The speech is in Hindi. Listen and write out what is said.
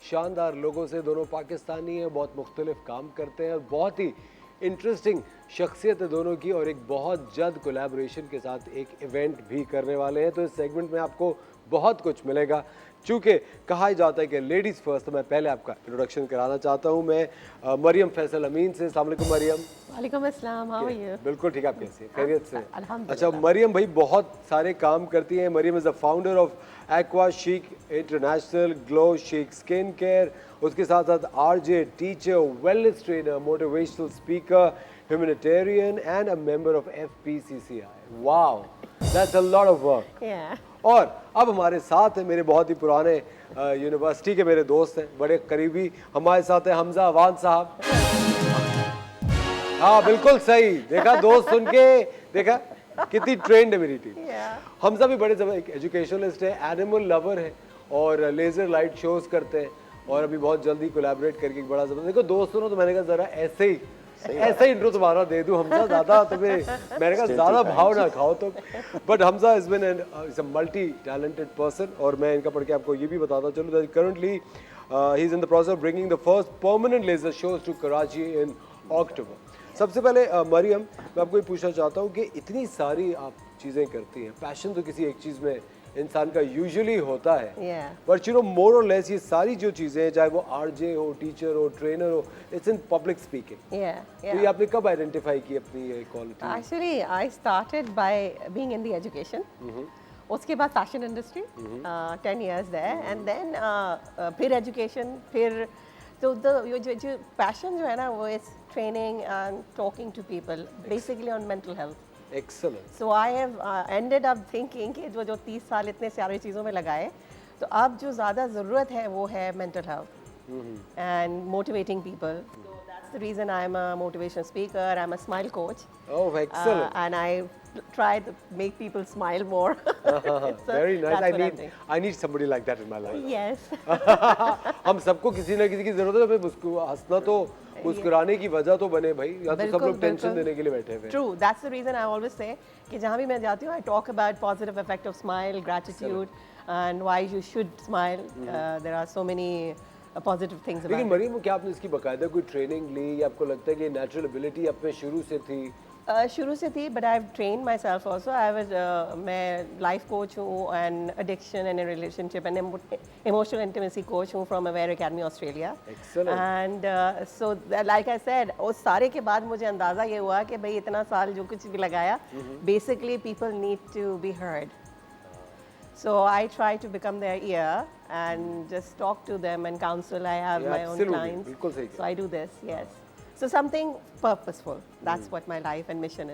शानदार लोगों से। दोनों पाकिस्तानी हैं, बहुत मुख्तलिफ काम करते हैं, बहुत ही इंटरेस्टिंग शख्सियत है दोनों की, और एक बहुत जल्द कोलैबोरेशन के साथ एक इवेंट भी करने वाले हैं। तो इस सेगमेंट में आपको बहुत कुछ मिलेगा। चूँकि कहा ही जाता है कि लेडीज़ फर्स्ट, तो मैं पहले आपका इंट्रोडक्शन कराना चाहता हूँ। मैं मरियम फैसल अमीन से। अस्सलाम वालेकुम मरियम। वालेकुम अस्सलाम, हाउ आर यू? बिल्कुल ठीक, आप कैसे हैं? खैरियत से? अल्हम्दुलिल्लाह। अच्छा मरियम भाई बहुत सारे काम करती हैं। Mariam is the founder of Aqua Chic International, Glow Chic skin care, उसके साथ साथ RJ, teacher, wellness trainer, motivational speaker, humanitarian and a member of FPCCI। Wow, that's a lot of work. और अब हमारे साथ हैं मेरे बहुत ही पुराने यूनिवर्सिटी के मेरे दोस्त हैं, बड़े करीबी। हमारे साथ हैं हमजा अवान साहब। हाँ बिल्कुल सही, देखा दोस्त सुन के, देखा कितनी ट्रेंड है मेरी टीम। हमजा भी बड़े एक एजुकेशनलिस्ट है, एनिमल लवर है, और लेजर लाइट शोज करते हैं, और अभी बहुत जल्दी कोलैबोरेट करके एक बड़ा जबरदस्त। देखो दोस्त सुनो, तो मैंने कहा जरा ऐसे ही इंट्रो तुम्हारा दे दूं हमजा, ज़्यादा तुम्हें मैंने कहा ज़्यादा भाव ना खाओ तुम। But Hamza is been is a multi talented person, और मैं इनका पढ़ के आपको ये भी बताता चलूँ that currently he is in the process of bringing the first permanent laser shows to Karachi in October. सबसे पहले मरियम, मैं आपको ये पूछना चाहता हूँ कि इतनी सारी आप चीज़ें करती हैं, पैशन तो किसी एक चीज़ में इंसान का यूजुअली होता है, बट यू नो मोर और लेस ये सारी जो चीज़ें हैं, चाहे वो आरजे हो, टीचर हो, ट्रेनर हो, इट्स इन पब्लिक स्पीकिंग। तो ये आपने कब आइडेंटिफाई की अपनी ये quality? Actually I started by being in the education, उसके बाद fashion industry 10 years there, and then फिर एजुकेशन, फिर तो जो पैशन जो है ना वो is training and talking to people basically on mental health. Excellent. So I have ended up thinking कि जो 30 साल इतने सारी चीज़ों में लगाए, तो अब जो ज़्यादा ज़रूरत है वो है mental health and motivating people. So that's the reason I'm a motivational speaker. I'm a smile coach. Oh, excellent. And I try to make people smile more. Very nice. That's I need somebody like that in my life. Yes. हम सबको किसी ना किसी की जरूरत है। हमें हंसना तो मुस्कुराने की वजह तो बने भाई, या तो सब लोग टेंशन देने के लिए बैठे हुए हैं। True, that's the reason I always say कि जहाँ भी मैं जाती हूँ, I talk about positive effect of smile, gratitude, and why you should smile. There are so many positive things about it. लेकिन मरीम, क्या आपने इसकी बकायदा कोई ट्रेनिंग ली, या आपको लगता है कि नेचुरल एबिलिटी आप में शुरू से थी? शुरू से थी, but I have train myself also. मैं लाइफ कोच हूँ, and addiction and relationship and emotional intimacy coach हूँ from aware academy Australia. And so like I said, उस सारे के बाद मुझे अंदाज़ा ये हुआ कि भाई इतना साल जो कुछ भी लगाया, basically people need to be heard. So I try to become their ear and just talk to them and counsel. I have my own clients. So I do this, yes. So something purposeful. That's what my life and mission is.